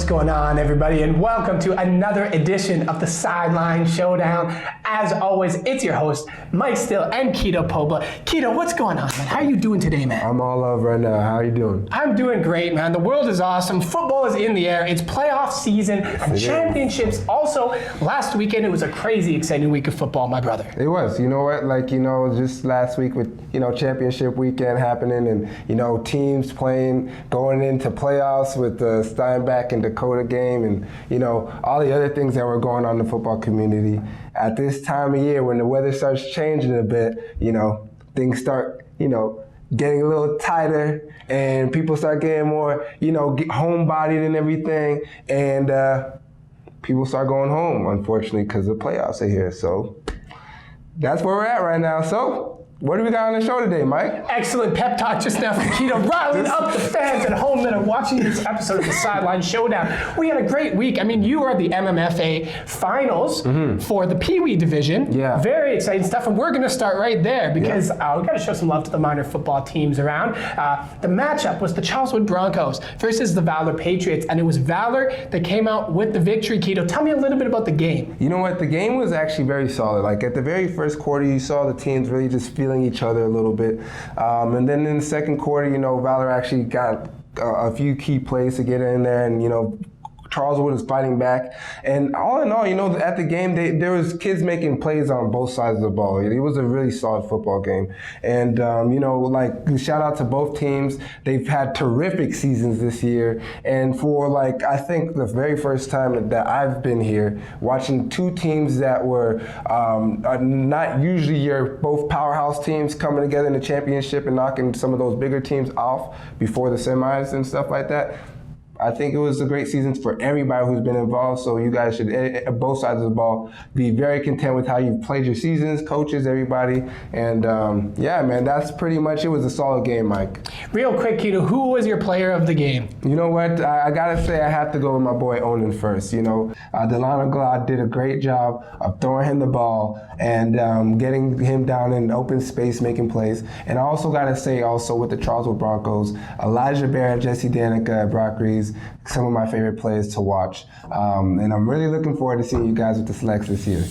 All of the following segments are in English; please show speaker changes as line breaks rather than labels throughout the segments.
What's going on, everybody, and welcome to another edition of the Sideline Showdown. As always, it's your host, Mike Still and Keto Pobla. Keto, what's going on, man? How are you doing today, man?
I'm all love right now. How are you doing?
I'm doing great, man. The world is awesome. Football is in the air. It's playoff season and championships. Also, last weekend, it was a crazy, exciting week of football, my brother.
It was. You know what? Just last week with, championship weekend happening and, teams playing, going into playoffs with the Steinbach and Dakota game and, all the other things that were going on in the football community. At this time of year, when the weather starts changing a bit, things start, getting a little tighter and people start getting more, homebodied and everything. And people start going home, unfortunately, because the playoffs are here. So that's where we're at right now. So what do we got on the show today, Mike?
Excellent pep talk just now from Keto, riling up the fans at home that are watching this episode of the Sideline Showdown. We had a great week. I mean, you are the MMFA finals for the Pee Wee division.
Yeah.
Very exciting stuff, and we're going to start right there because we got to show some love to the minor football teams around. The matchup was the Charleswood Broncos versus the Valor Patriots, and it was Valor that came out with the victory. Keto, tell me a little bit about the game.
You know what? The game was actually very solid. Like at the very first quarter, you saw the teams really just feeling each other a little bit. And then in the second quarter, Valor actually got a few key plays to get in there and, Charleswood was fighting back. And all in all, at the game, there was kids making plays on both sides of the ball. It was a really solid football game. And, shout out to both teams. They've had terrific seasons this year. And for, I think the very first time that I've been here, watching two teams that were not usually your both powerhouse teams coming together in the championship and knocking some of those bigger teams off before the semis and stuff like that. I think it was a great season for everybody who's been involved, so you guys should, at both sides of the ball, be very content with how you've played your seasons, coaches, everybody. And, man, that's pretty much it. Was a solid game, Mike.
Real quick, Keto, who was your player of the game?
You know what? I got to say I have to go with my boy Onan first. Delano Glad did a great job of throwing him the ball and getting him down in open space, making plays. And I also got to say with the Charleswood Broncos, Elijah Barrett, Jesse Danica, Brock Reeves, some of my favorite players to watch. And I'm really looking forward to seeing you guys with the selects this year.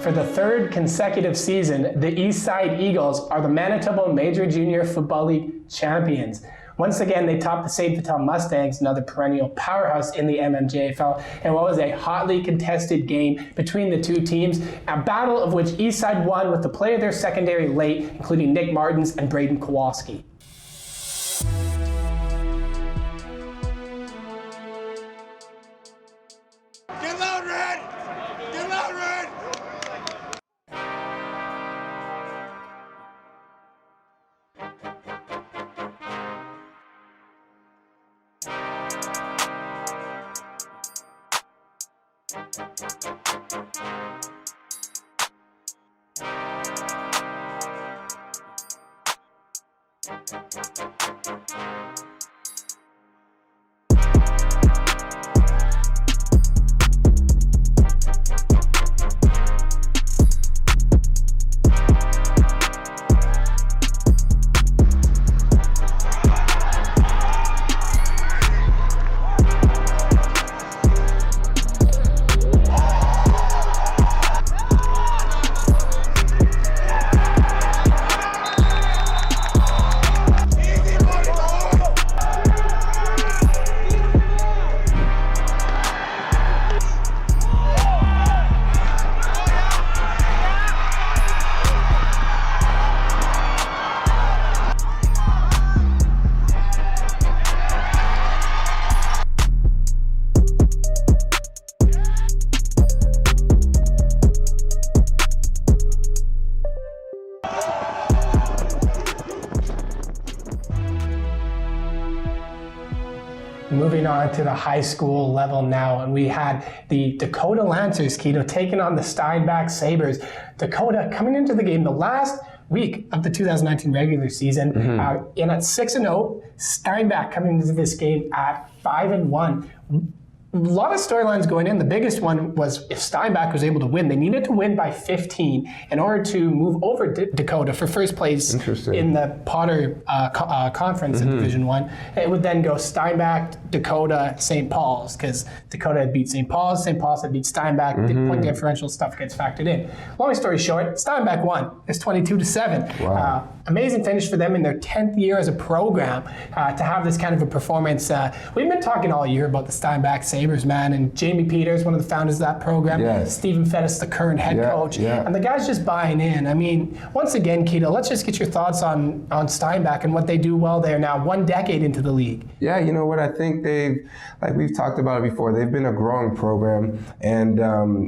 For the third consecutive season, the East Side Eagles are the Manitoba Major Junior Football League champions. Once again, they topped the St. Vital Mustangs, another perennial powerhouse in the MMJFL, and what was a hotly contested game between the two teams, a battle of which Eastside won with the play of their secondary late, including Nick Martins and Braden Kowalski.
Get loud, Red! Get loud, Red!
Moving on to the high school level now, and we had the Dakota Lancers, Keto, taking on the Steinbach Sabres. Dakota coming into the game the last week of the 2019 regular season, in at 6-0. Steinbach coming into this game at 5-1. A lot of storylines going in. The biggest one was if Steinbach was able to win, they needed to win by 15 in order to move over Dakota for first place in the Potter Conference in Division 1. It would then go Steinbach, Dakota, St. Paul's, because Dakota had beat St. Paul's had beat Steinbach, the point differential stuff gets factored in. Long story short, Steinbach won. It's 22-7.
Wow.
Amazing finish for them in their 10th year as a program to have this kind of a performance. We've been talking all year about the Steinbach Sabres, man, and Jamie Peters, one of the founders of that program, Stephen Fettis, the current head coach, and the guys just buying in. I mean, once again, Keto, let's just get your thoughts on Steinbach and what they do well there now, 1 decade into the league.
Yeah, you know what, I think like we've talked about it before, they've been a growing program, and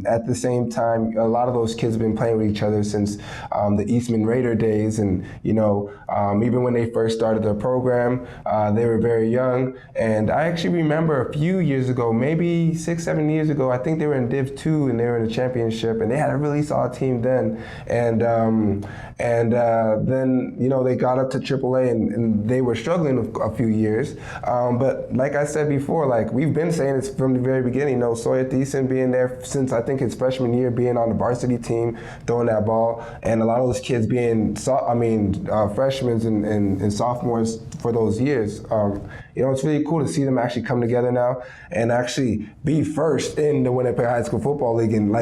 at the same time, a lot of those kids have been playing with each other since the Eastman Raider days, and even when they first started their program, they were very young. And I actually remember a few years ago, maybe 6-7 years ago, I think they were in Div 2 and they were in the championship, and they had a really solid team then. And then they got up to AAA, and they were struggling a few years. But like I said before, like we've been saying it from the very beginning. Sawyer Thiessen being there since I think his freshman year, being on the varsity team, throwing that ball, and a lot of those kids being freshmen and sophomores for those years. It's really cool to see them actually come together now and actually be first in the Winnipeg High School Football League. And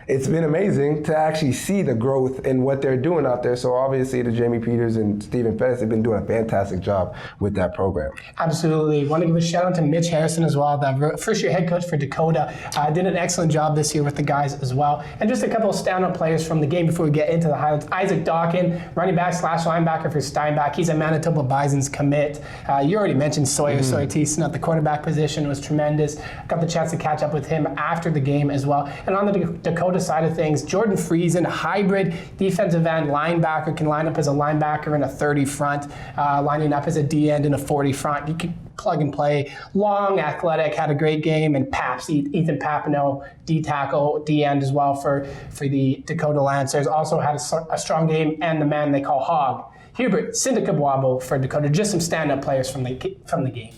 it's been amazing to actually see the growth in what they're doing out there. So obviously the Jamie Peters and Stephen Fettis have been doing a fantastic job with that program.
Absolutely. Want to give a shout out to Mitch Harrison as well, the first year head coach for Dakota. Did an excellent job this year with the guys as well. And just a couple of standout players from the game before we get into the highlights. Isaac Dawkin, running back / linebacker for Steinbach. He's a Manitoba Bison's commit. You already mentioned Sawyer Thiessen at the quarterback position was tremendous. Got the chance to catch up with him after the game as well. And on the Dakota side of things, Jordan Friesen, a hybrid defensive end linebacker, can line up as a linebacker in a 30 front, lining up as a D end in a 40 front. You can plug and play. Long, athletic, had a great game. And Paps, Ethan Papineau, D tackle, D end as well for the Dakota Lancers. Also had a strong game, and the man they call Hog, Hubert Sindikabwabo for Dakota. Just some stand-up players from the game.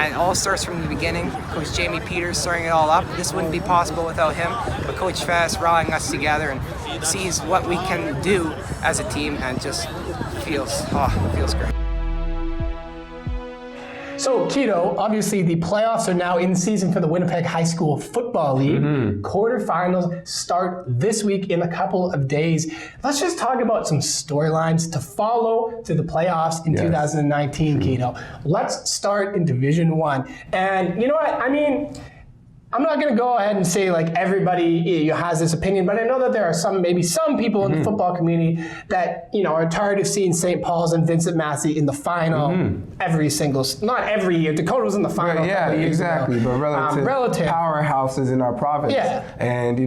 And it all starts from the beginning. Coach Jamie Peters starting it all up. This wouldn't be possible without him. But Coach Fast rallying us together and sees what we can do as a team, and just feels great.
So, Keto, obviously the playoffs are now in season for the Winnipeg High School Football League. Quarterfinals start this week in a couple of days. Let's just talk about some storylines to follow to the playoffs in 2019, Keto. Let's start in Division 1. And you know what? I mean, I'm not going to go ahead and say like everybody has this opinion, but I know that there are maybe some people in the football community that are tired of seeing St. Paul's and Vincent Massey in the final not every year. Dakota was in the final.
Exactly.
Ago.
But relative powerhouses in our province.
Yeah.
And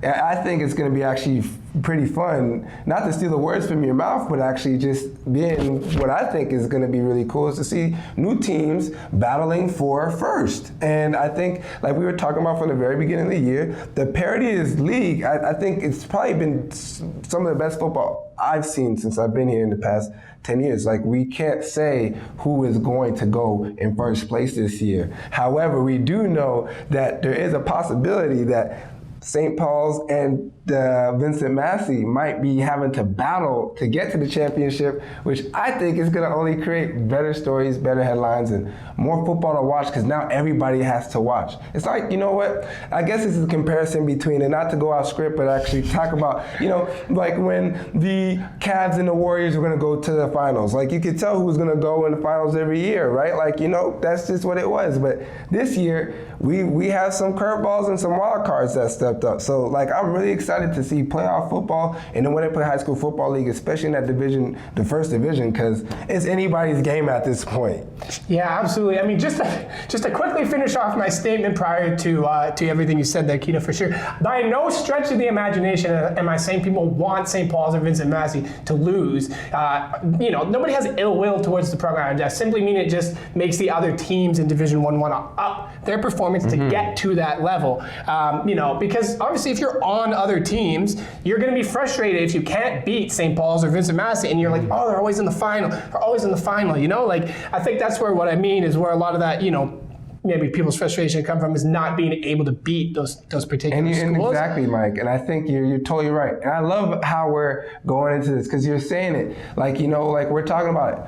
I think it's going to be actually pretty fun, not to steal the words from your mouth, but actually just being what I think is going to be really cool is to see new teams battling for first. And I think, like we were talking about from the very beginning of the year, the parity of this league, I think it's probably been some of the best football I've seen since I've been here in the past 10 years. Like, we can't say who is going to go in first place this year. However, we do know that there is a possibility that St. Paul's and Vincent Massey might be having to battle to get to the championship, which I think is going to only create better stories, better headlines, and more football to watch, because now everybody has to watch. It's like, you know what? I guess this is a comparison between, and not to go off script, but actually talk about, like when the Cavs and the Warriors were going to go to the finals. Like, you could tell who was going to go in the finals every year, right? Like, that's just what it was. But this year, we have some curveballs and some wild cards that stepped up. So, like, I'm really excited to see playoff football in the Winnipeg High School Football League, especially in that division, the first division, because it's anybody's game at this point.
Yeah, absolutely. I mean, just to quickly finish off my statement prior to everything you said there, Keita, for sure. By no stretch of the imagination am I saying people want St. Paul's or Vincent Massey to lose. Nobody has ill will towards the program. I simply mean it just makes the other teams in Division 1 want to up their performance to get to that level. Because obviously if you're on other teams, you're going to be frustrated if you can't beat St. Paul's or Vincent Massey, and you're like, oh, they're always in the final. They're always in the final. Like, I think that's where what I mean is where a lot of that, maybe people's frustration come from, is not being able to beat those particular schools.
And exactly, Mike. And I think you're totally right. And I love how we're going into this, because you're saying it like, like we're talking about it.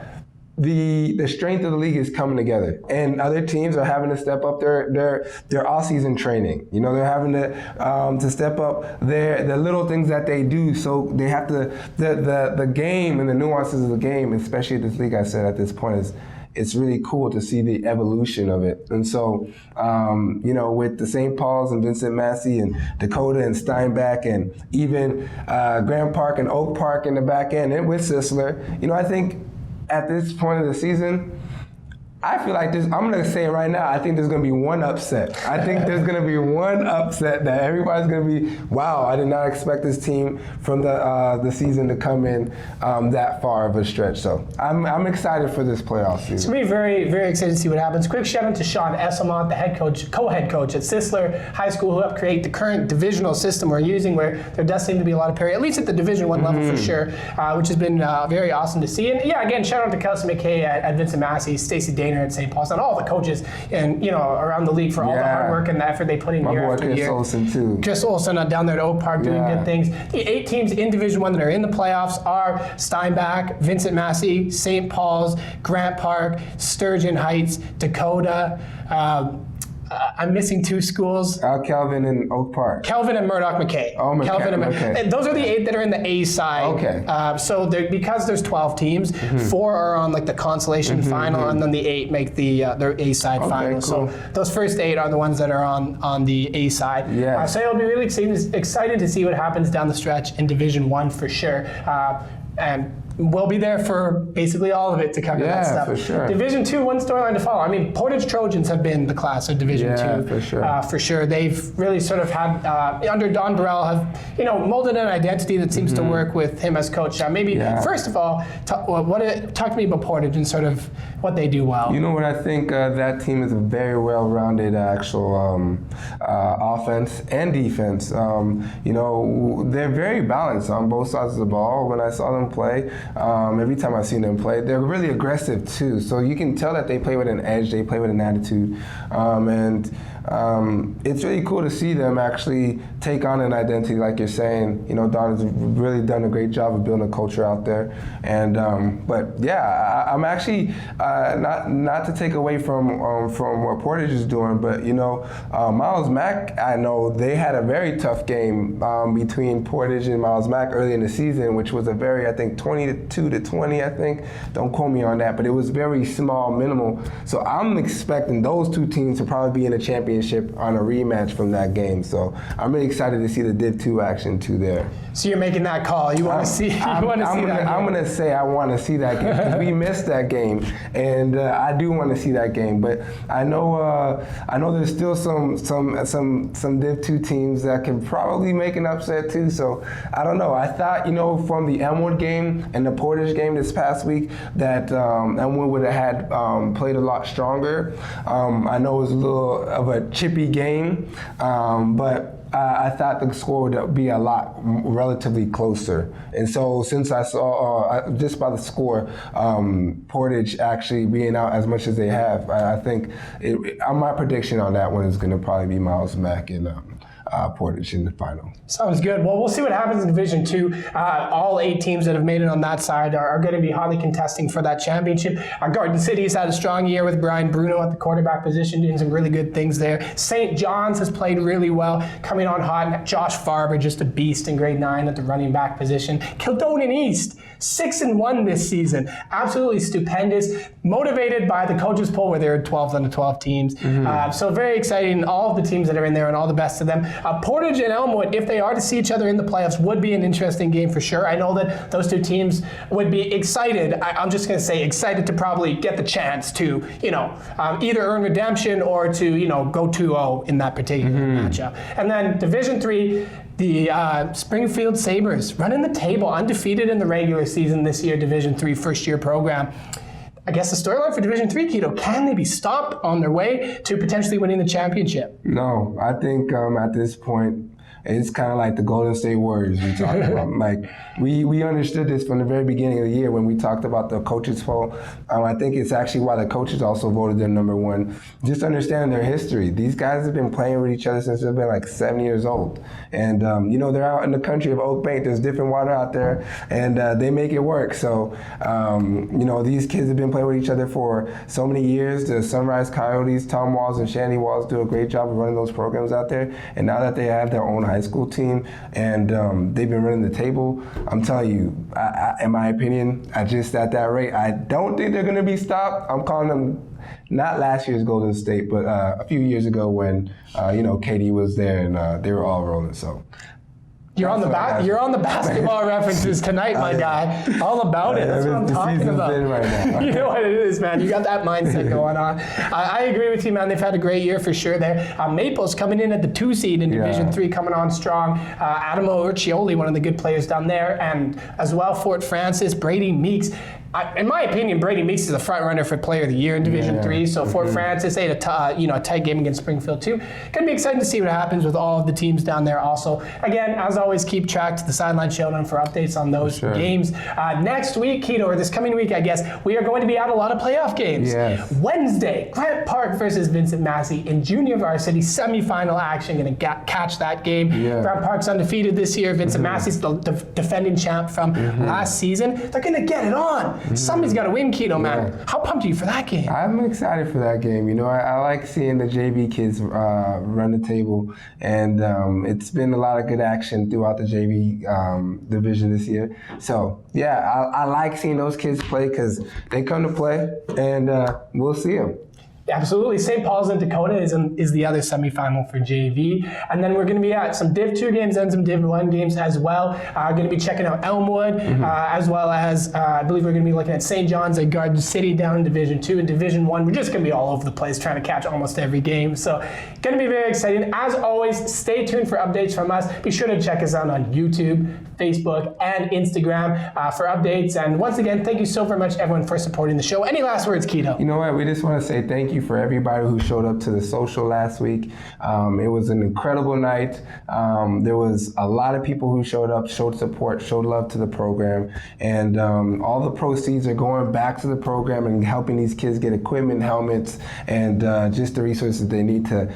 The strength of the league is coming together, and other teams are having to step up their off-season training. They're having to step up the little things that they do. So they have to the game and the nuances of the game, especially at this league. I said at this point it's really cool to see the evolution of it. And so, with the St. Paul's and Vincent Massey and Dakota and Steinbach and even Grand Park and Oak Park in the back end, and with Sisler, I think at this point of the season, I feel like I'm going to say it right now, I think there's going to be one upset. I think there's going to be one upset that everybody's going to be, wow, I did not expect this team from the season to come in that far of a stretch. So I'm excited for this playoff season.
It's going to be very, very excited to see what happens. Quick shout out to Sean Esselmont, the co-head coach at Sisler High School, who helped create the current divisional system we're using, where there does seem to be a lot of parity, at least at the Division 1 level for sure, which has been very awesome to see. And yeah, again, shout out to Kelsey McKay at Vincent Massey, Stacey Dana at St. Paul's, and all the coaches and around the league for all the hard work and the effort they put in year after year.
Chris Olsen too.
Chris Olsen down there at Oak Park doing good things. The 8 teams in Division 1 that are in the playoffs are Steinbach, Vincent Massey, St. Paul's, Grant Park, Sturgeon Heights, Dakota. I'm missing 2 schools.
Kelvin and Oak Park.
Kelvin and Murdoch McKay.
Oh, McKay.
Kelvin and
okay.
Those are the 8 that are in the A side.
Okay.
So because there's 12 teams, 4 are on like the consolation final, and then the 8 make their A side final.
Cool.
So those first 8 are the ones that are on the A side.
Yeah.
So it'll be really exciting to see what happens down the stretch in Division 1 for sure. And we'll be there for basically all of it to cover that stuff.
For sure.
Division 2, one storyline to follow. I mean, Portage Trojans have been the class of Division 2.
For sure.
For sure. They've really sort of had, under Don Burrell, have molded an identity that seems to work with him as coach. First of all, talk to me about Portage and sort of what they do well.
You know what, I think that team is a very well-rounded actual offense and defense. They're very balanced on both sides of the ball. When I saw them play, every time I've seen them play. They're really aggressive too, so you can tell that they play with an edge, they play with an attitude, and it's really cool to see them actually take on an identity like you're saying. You know, Don has really done a great job of building a culture out there, and but yeah, I'm actually not to take away from what Portage is doing, but you know, Miles Mack, I know they had a very tough game between Portage and Miles Mack early in the season, which was a very, I think 22-20, I think. Don't quote me on that, but it was very small, minimal. So I'm expecting those two teams to probably be in a championship on a rematch from that game. So I'm really excited to see the Div 2 action too there.
So you're making that call. You want to see? I'm going
to say I want to see that game because we missed that game, and I do want to see that game. But I know there's still some Div 2 teams that can probably make an upset too. So I don't know. I thought, you know, from the Elmwood game and the Portage game this past week that Elmwood would have had played a lot stronger. I know it was a little of a chippy game, but I thought the score would be a lot relatively closer. And so since I saw, just by the score, Portage actually being out as much as they have, I think my prediction on that one is going to probably be Miles Mack and Portage in the final.
Sounds good. Well, we'll see what happens in Division 2. All 8 teams that have made it on that side are going to be hotly contesting for that championship. Garden City has had a strong year with Brian Bruno at the quarterback position, doing some really good things there. St. John's has played really well, coming on hot. Josh Farber, just a beast in grade 9 at the running back position. Kildonan East, 6-1 this season. Absolutely stupendous. Motivated by the coaches poll where they're 12th on the 12 teams. So very exciting. All of the teams that are in there and all the best to them. Portage and Elmwood, if they are to see each other in the playoffs, would be an interesting game for sure. I know that those two teams would be excited. I'm just going to say excited to probably get the chance to, you know, either earn redemption or to, you know, go 2-0 in that particular matchup. And then Division 3, the Springfield Sabres running the table, undefeated in the regular season this year, Division 3 first-year program. I guess the storyline for Division 3, Keto, can they be stopped on their way to potentially winning the championship?
No, I think at this point, it's kind of like the Golden State Warriors we talked about. Like, we understood this from the very beginning of the year when we talked about the coaches' poll. I think it's actually why the coaches also voted them number one. Just understanding their history. These guys have been playing with each other since they've been like 7 years old. And, you know, they're out in the country of Oak Bank. There's different water out there, and they make it work. So, you know, these kids have been playing with each other for so many years. The Sunrise Coyotes, Tom Walls and Shandy Walls do a great job of running those programs out there. And now that they have their own high school team and they've been running the table, I'm telling you, in my opinion, at that rate, I don't think they're going to be stopped. I'm calling them not last year's Golden State, but a few years ago when you know, Katie was there and they were all rolling. So.
You're on the basketball references tonight, my guy. All about it. That's what I'm talking about.
Right now.
You know what it is, man. You got that mindset going on. I agree with you, man. They've had a great year for sure there. Maples coming in at the 2 seed in Division 3, coming on strong. Adamo Urcioli, one of the good players down there, and as well Fort Francis, Brady Meeks. In my opinion, Brady Meeks is a front runner for Player of the Year in Division 3. So Fort Francis, they had a tight game against Springfield too. Gonna be exciting to see what happens with all of the teams down there. Also, again, as always, keep track to the Sideline Showdown for updates on those games. Next week, Keto, or this coming week, I guess, we are going to be at a lot of playoff games.
Yes.
Wednesday, Grant Park versus Vincent Massey in junior varsity semifinal action. Gonna catch that game.
Yeah.
Grant Park's undefeated this year. Vincent Massey's the defending champ from last season. They're gonna get it on. Somebody's got to win, Keto, man.
Yeah.
How pumped are you for that game?
I'm excited for that game. You know, I like seeing the JV kids run the table, and it's been a lot of good action throughout the JV division this year. So, yeah, I like seeing those kids play because they come to play, and we'll see them.
Absolutely. St. Paul's in Dakota is the other semifinal for JV. And then we're going to be at some Div 2 games and some Div 1 games as well. Going to be checking out Elmwood, as well as I believe we're going to be looking at St. John's and Garden City down in Division 2 and Division 1. We're just going to be all over the place trying to catch almost every game. So going to be very exciting. As always, stay tuned for updates from us. Be sure to check us out on YouTube, Facebook, and Instagram for updates. And once again, thank you so very much, everyone, for supporting the show. Any last words, Keto?
You know what? We just want to say thank you you for everybody who showed up to the social last week. It was an incredible night. There was a lot of people who showed up, showed support, showed love to the program, and all the proceeds are going back to the program and helping these kids get equipment, helmets, and just the resources they need to,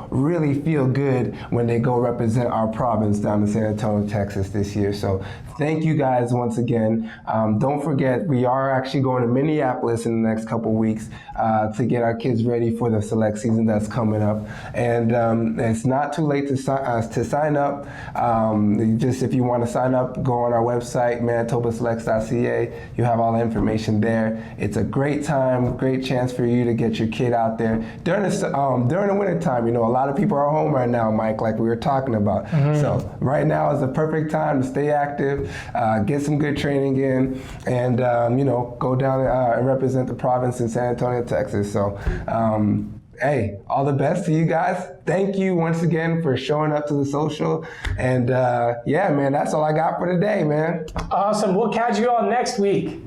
really feel good when they go represent our province down in San Antonio, Texas this year. So thank you guys once again. Don't forget, we are actually going to Minneapolis in the next couple weeks to get our kids ready for the select season that's coming up. And it's not too late to sign up. Just if you want to sign up, go on our website, manitobaselects.ca. You have all the information there. It's a great time, great chance for you to get your kid out there. During the winter time, a lot of people are home right now, Mike, like we were talking about. So right now is the perfect time to stay active, get some good training in, and go down and represent the province in San Antonio, Texas. So hey, all the best to you guys. Thank you once again for showing up to the social. And yeah, man, that's all I got for today, man.
Awesome. We'll catch you all next week.